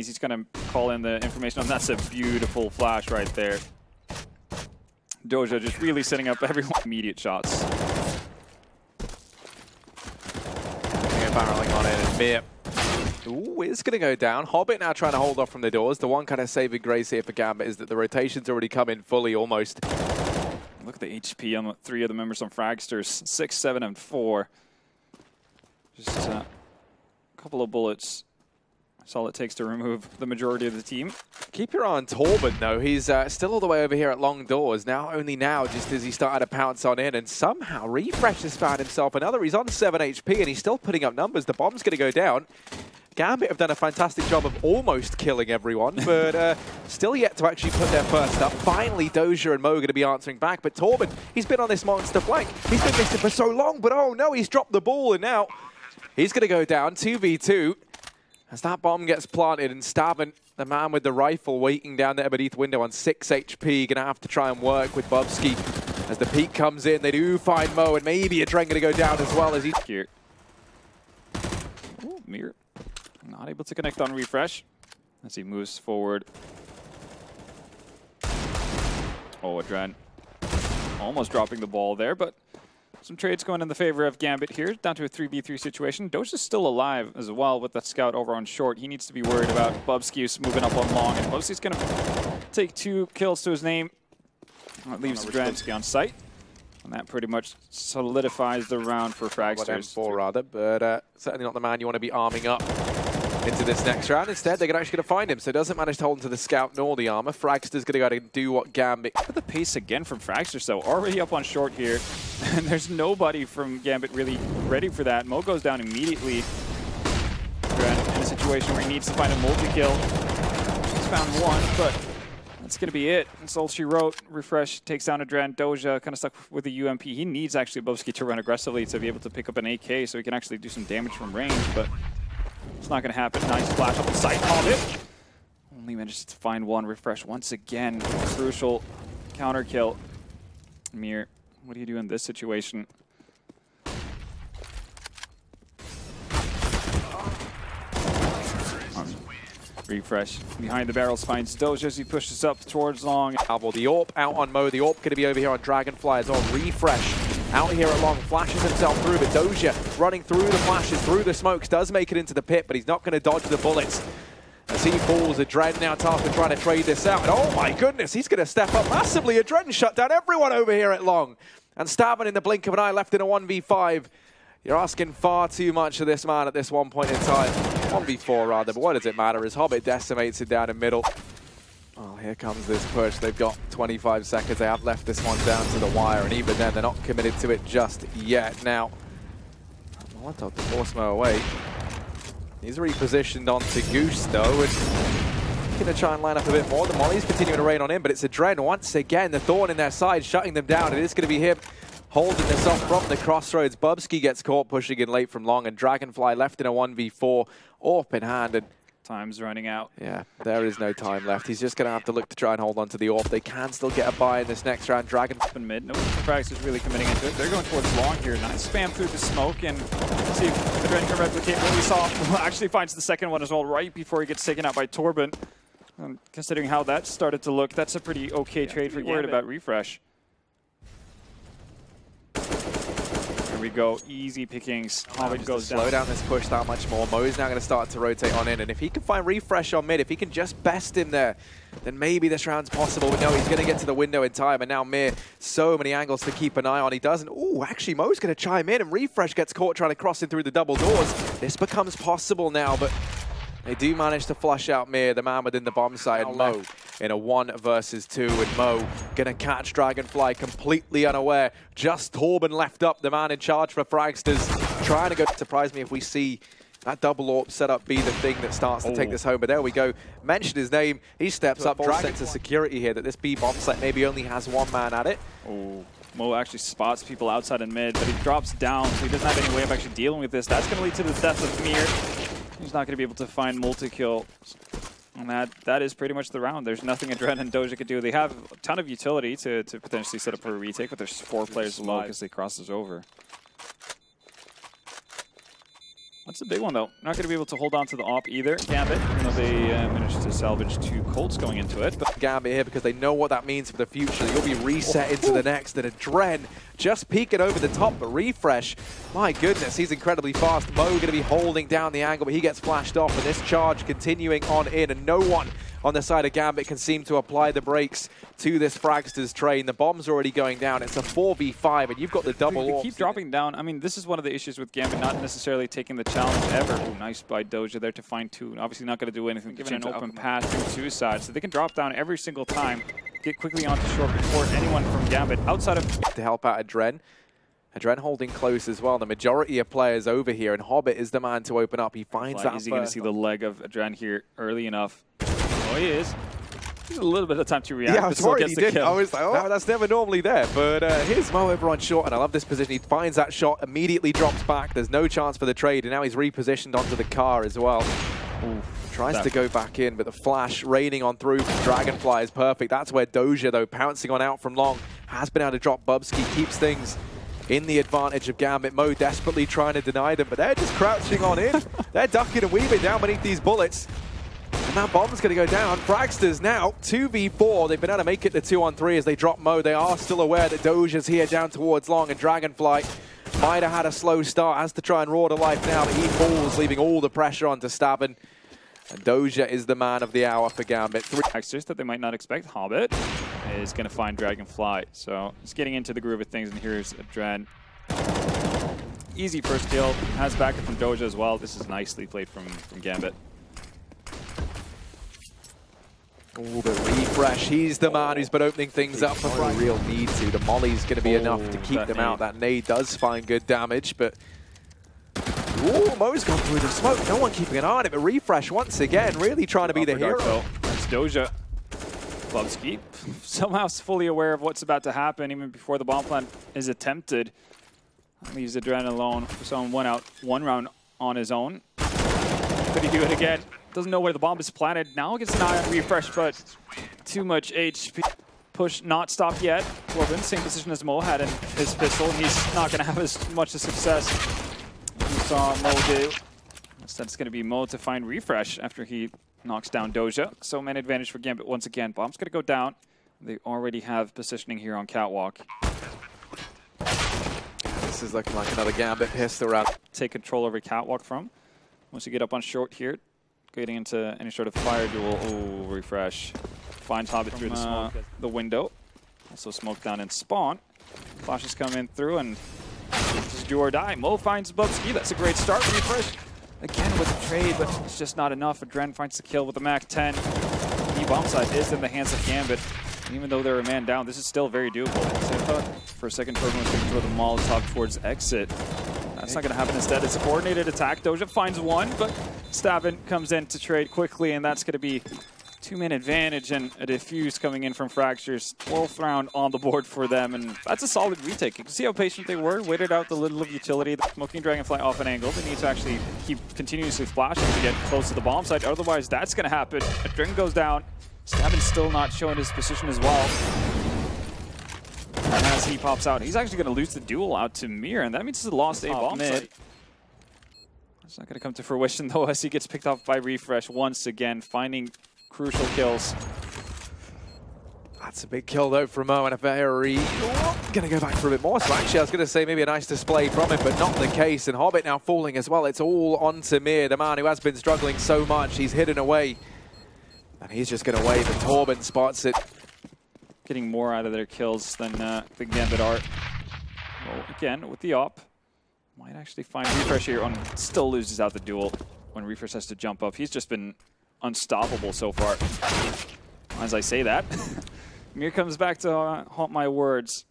He's going to call in the information on. That's a beautiful flash right there. Doja just really setting up everyone immediate shots. Barreling on it, and Mir. Ooh, it's going to go down. Hobbit now trying to hold off from the doors. The one kind of saving grace here for Gambit is that the rotation's already come in fully almost. Look at the HP on 3 of the members on Fragsters. 6, 7, and 4. Just a couple of bullets. That's all it takes to remove the majority of the team. Keep your eye on Torben, though. He's still all the way over here at long doors. Only now, just as he started to pounce on in, and somehow Refresh has found himself another. He's on 7 HP, and he's still putting up numbers. The bomb's going to go down. Gambit have done a fantastic job of almost killing everyone, but still yet to actually put their first up. Finally, Doja and Mo going to be answering back, but Torben, he's been on this monster flank. He's been missing for so long, but oh no, he's dropped the ball, and now he's going to go down 2v2. As that bomb gets planted, and Stavin, the man with the rifle, waiting down there beneath window on 6 HP, going to have to try and work with Bubsky. As the peek comes in, they do find Mo, and maybe a Adren going to go down as well as he... Here. Ooh, Mir. Not able to connect on Refresh as he moves forward. Oh, Adren. Almost dropping the ball there, but some trades going in the favor of Gambit here, down to a 3v3 situation. Doja's still alive as well with that scout over on short. He needs to be worried about Bubsky moving up on long, and Bubsky's going to take 2 kills to his name. That leaves Adren on site, and that pretty much solidifies the round for Fragsters. M4 rather, but certainly not the man you want to be arming up into this next round. Instead, they're actually going to find him, so it doesn't manage to hold him to the scout nor the armor. Fragster's going to go out and do what Gambit... Look at the pace again from Fragsters, though. Already up on short here, and there's nobody from Gambit really ready for that. Mo goes down immediately. Adren in a situation where he needs to find a multi-kill. He's found one, but that's going to be it. That's all she wrote. Refresh takes down Adren. Doja kind of stuck with the UMP. He needs actually Bubsky to run aggressively to be able to pick up an AK so he can actually do some damage from range, but it's not going to happen. Nice flash up the site. Hobbit only manages to find one. Refresh once again. Crucial counter kill. Mir, what do you do in this situation? Refresh behind the barrels finds Doja as he pushes up towards long. The AWP out on Mo. The AWP going to be over here on Dragonfly as well. Refresh out here at long, flashes himself through, but Doja running through the flashes, through the smokes, does make it into the pit, but he's not going to dodge the bullets. As he falls, Adren now tasked with trying to trade this out. And oh my goodness, he's going to step up massively. Adren shut down everyone over here at long. And Stavin in the blink of an eye left in a 1v5. You're asking far too much of this man at this one point in time. 1v4 rather, but what does it matter as Hobbit decimates it down in middle. Oh, here comes this push. They've got 25 seconds. They have left this one down to the wire, and even then, they're not committed to it just yet. Now, Molotov to force Mo away. He's repositioned onto Goose, though, and going to try and line up a bit more. The molly's continuing to rain on him, but it's Adren once again. The thorn in their side, shutting them down. It is going to be him holding this off from the crossroads. Bubsky gets caught pushing in late from long, and Dragonfly left in a 1v4, AWP in hand. And time's running out. Yeah, there is no time left. He's just going to have to look to try and hold on to the AWP. They can still get a buy in this next round. Dragon up in mid. No Frags is really committing into it. They're going towards long here. Nice spam through the smoke, and see if Adren can replicate what we saw. Actually finds the second one as well right before he gets taken out by Torben. Considering how that started to look, that's a pretty okay trade for worried about Refresh. Here we go, easy pickings. Hobbit goes down. Slow down this push that much more. Mo is now going to start to rotate on in, and if he can find Refresh on mid, if he can just best him there, then maybe this round's possible. But no, he's going to get to the window in time, and now Mir, so many angles to keep an eye on. He doesn't. Ooh, actually, Mo's going to chime in, and Refresh gets caught trying to cross in through the double doors. This becomes possible now, but they do manage to flush out Mir, the man within the bomb site, and Mo in a 1 versus 2, and Mo gonna catch Dragonfly completely unaware. Just Torben left up, the man in charge for Fragsters, trying to go. Surprise me if we see that double AWP setup be the thing that starts to take this home, but there we go. Mentioned his name, he steps up, Dragon to security here, that this B bomb site maybe only has one man at it. Oh, Mo actually spots people outside in mid, but he drops down, so he doesn't have any way of actually dealing with this. That's gonna lead to the death of Mir. He's not going to be able to find multi-kill. And that is pretty much the round. There's nothing Adren and Doja could do. They have a ton of utility to potentially set up for a retake, but there's 4 players alive as they crosses over. That's a big one, though. Not going to be able to hold on to the AWP either. Gambit, even though they managed to salvage 2 Colts going into it. But Gambit here because they know what that means for the future. You'll be reset into the next, and Adren just peeking over the top, but Refresh, my goodness, he's incredibly fast. Mo going to be holding down the angle, but he gets flashed off, and this charge continuing on in, and no one on the side of Gambit can seem to apply the brakes to this Fragsters train. The bomb's already going down. It's a 4v5, and you've got the double. They keep dropping down. I mean, this is one of the issues with Gambit, not necessarily taking the challenge ever. Ooh, nice by Doja there to find 2. Obviously not going to do anything, given an open pass to suicide. So they can drop down every single time, get quickly onto short before anyone from Gambit outside of... To help out Adren. Adren holding close as well. The majority of players over here, and Hobbit is the man to open up. He finds that. Is he going to see the leg of Adren here early enough? Oh, he is. He's a little bit of time to react. Yeah, I was worried he did. I was like, oh, that's never normally there. But here's Mo over on short, and I love this position. He finds that shot, immediately drops back. There's no chance for the trade, and now he's repositioned onto the car as well. Ooh, tries to go back in, but the flash raining on through from Dragonfly is perfect. That's where Doja, though, pouncing on out from long, has been able to drop Bubsky, keeps things in the advantage of Gambit. Mo desperately trying to deny them, but they're just crouching on in. They're ducking and weaving down beneath these bullets. And that bomb's going to go down. Fragsters now 2v4. They've been able to make it to 2-on-3 as they drop Mo. They are still aware that Doja's here down towards long, and Dragonfly might have had a slow start, has to try and roar to life now, but he falls, leaving all the pressure onto Stabin. And Doja is the man of the hour for Gambit. Fragsters that they might not expect. Hobbit is going to find Dragonfly. So he's getting into the groove of things, and here's Adren. Easy first kill. Has backup from Doja as well. This is nicely played from Gambit. Oh, but Refresh, he's the man who's been opening things up for a real need to. The molly's going to be enough to keep them out. That nade does find good damage, but... Ooh, Mo's gone through the smoke. No one keeping an eye on it, but Refresh once again really trying to be the hero. That's Doja. Bubsky somehow fully aware of what's about to happen even before the bomb plant is attempted. Leaves Adren alone. So one round on his own. Could he do it again? Doesn't know where the bomb is planted. Now gets an eye on Refresh, but too much HP. Push not stopped yet. Torben, same position as Mo had in his pistol, and he's not going to have as much success as we saw Mo do. Instead, it's going to be Mo to find Refresh after he knocks down Doja. So man advantage for Gambit once again. Bomb's going to go down. They already have positioning here on Catwalk. This is looking like another Gambit pistol round. Take control over Catwalk from. Once you get up on short here, getting into any sort of fire duel. Oh, Refresh. Finds Hobbit through the smoke. The window. Also smoke down in spawn. Flashes come in through, and this is do or die. Mo finds Bubsky. That's a great start. Refresh again with the trade, but it's just not enough. Adren finds the kill with the MAC-10. The bomb side is in the hands of Gambit. Even though they're a man down, this is still very doable. So I thought for a second Torben was going to throw the Molotov towards exit. That's not going to happen. Instead, it's a coordinated attack. Doja finds one, but Stabin comes in to trade quickly, and that's going to be 2-man advantage and a defuse coming in from Fragsters. 12th round on the board for them, and that's a solid retake. You can see how patient they were, waited out the little of utility. The smoking Dragonfly off an angle. They need to actually keep continuously flashing to get close to the bomb site. Otherwise, that's going to happen. Adren goes down. Stabin's still not showing his position as well. And as he pops out, he's actually going to lose the duel out to Mir, and that means he's lost a bomb site. It's not going to come to fruition, though, as he gets picked off by Refresh once again, finding crucial kills. That's a big kill, though, from Mo, and a very... Going to go back for a bit more. So actually, I was going to say maybe a nice display from him, but not the case. And Hobbit now falling as well. It's all onto Mir, the man who has been struggling so much. He's hidden away, and he's just going to wave, and Torben spots it. Getting more out of their kills than the Gambit are. Well, again, with the op, might actually find Refresh here on, still loses out the duel when Refresh has to jump up. He's just been unstoppable so far. As I say that, Mir comes back to haunt my words.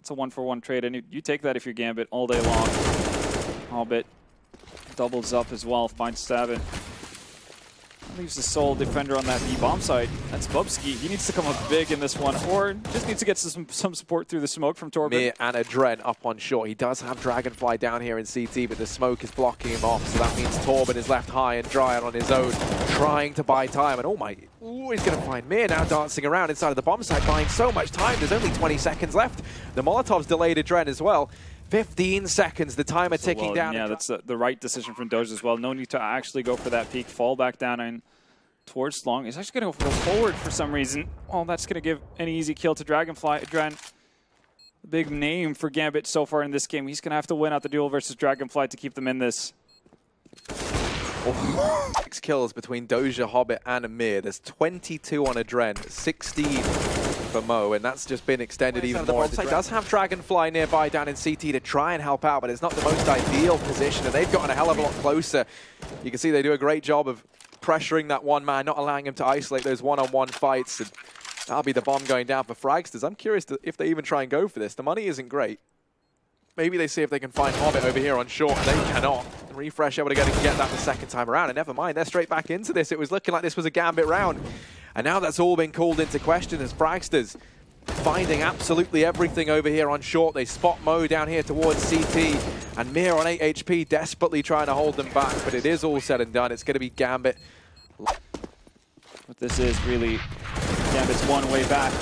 It's a 1-for-1 trade, and you take that if you're Gambit all day long. Hobbit doubles up as well, finds Stabin. Leaves the sole defender on that B-bomb side. That's Bubsky. He needs to come up big in this one, or just needs to get some support through the smoke from Torben. Mir and Adren up on short. He does have Dragonfly down here in CT, but the smoke is blocking him off, so that means Torben is left high and dry and on his own, trying to buy time. And he's going to find Mir now dancing around inside of the bomb site, buying so much time. There's only 20 seconds left. The Molotov's delayed Adren as well. 15 seconds, the timer ticking down. Yeah, that's the right decision from Doge as well. No need to actually go for that peak. Fall back down and towards long. He's actually going to go forward for some reason. Oh, that's going to give an easy kill to Dragonfly. Dren, the big name for Gambit so far in this game. He's going to have to win out the duel versus Dragonfly to keep them in this. 6 kills between Doja, Hobbit, and Amir. There's 22 on Adren, 16 for Mo, and that's just been extended even more. It does have Dragonfly nearby down in CT to try and help out, but it's not the most ideal position, and they've gotten a hell of a lot closer. You can see they do a great job of pressuring that one man, not allowing him to isolate those one-on-one fights. And that'll be the bomb going down for Fragsters. I'm curious if they even try and go for this. The money isn't great. Maybe they see if they can find Hobbit over here on short, and they cannot. And Refresh able to get that the second time around, and never mind, they're straight back into this. It was looking like this was a Gambit round, and now that's all been called into question as Fragsters finding absolutely everything over here on short. They spot Mo down here towards CT, and Mir on 8 HP desperately trying to hold them back, but it is all said and done. It's going to be Gambit. But this is really Gambit's one way back.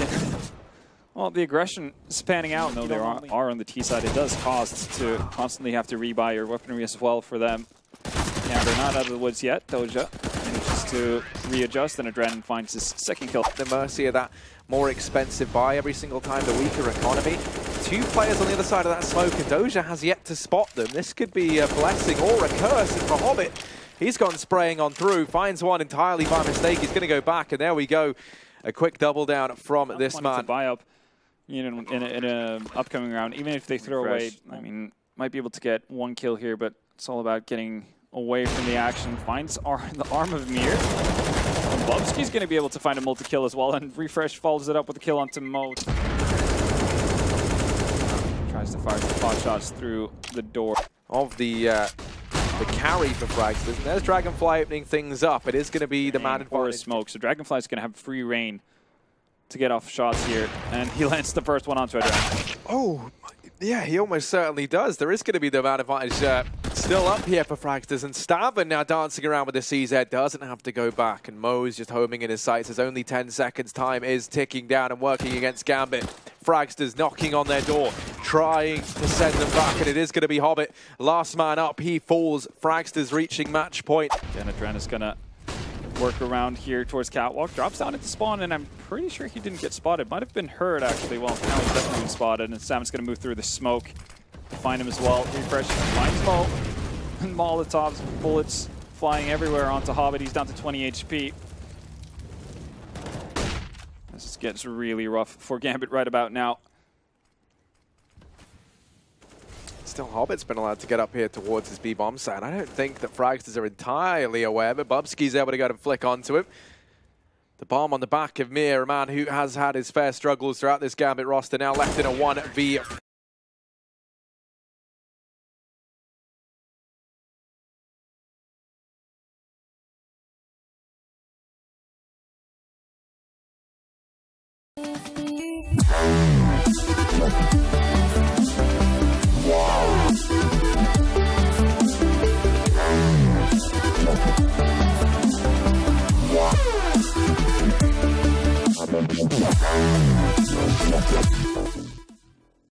Well, the aggression is panning out. No, they are on the T side. It does cost to constantly have to rebuy your weaponry as well for them. Yeah, they're not out of the woods yet. Doja manages to readjust, and Adren finds his second kill. The mercy of that more expensive buy every single time, the weaker economy. 2 players on the other side of that smoke, and Doja has yet to spot them. This could be a blessing or a curse for Hobbit. He's gone spraying on through, finds one entirely by mistake. He's going to go back, and there we go. A quick double down from this man. To buy up, you know, in an upcoming round, even if they throw away, I mean, might be able to get 1 kill here, but it's all about getting away from the action. Finds the arm of Mir. And Bubsky's going to be able to find a multi-kill as well, and Refresh follows it up with a kill onto Mo. Tries to fire some pot shots through the door. Of the carry for Fragsters. And there's Dragonfly opening things up. It is going to be the man or a smoke. So Dragonfly's going to have free reign to get off shots here, and he lands the first one onto Adren. Oh, yeah, he almost certainly does. There is going to be the man advantage still up here for Fragsters, and Staven now dancing around with the CZ, doesn't have to go back, and Mo's just homing in his sights as only 10 seconds. Time is ticking down and working against Gambit. Fragsters knocking on their door, trying to send them back, and it is going to be Hobbit. Last man up, he falls. Fragsters reaching match point. And Adren is going to work around here towards Catwalk, drops down into spawn, and I'm pretty sure he didn't get spotted. Might have been hurt, actually. Well, now he's definitely been spotted, and Sam's going to move through the smoke to find him as well. Refresh finds Mo, and Molotovs, bullets flying everywhere onto Hobbit. He's down to 20 HP. This gets really rough for Gambit right about now. Still, Hobbit's been allowed to get up here towards his B-bomb site. I don't think that Fragsters are entirely aware, but Bubsky's able to go and flick onto him. The bomb on the back of Mir, a man who has had his fair struggles throughout this Gambit roster, now left in a 1v.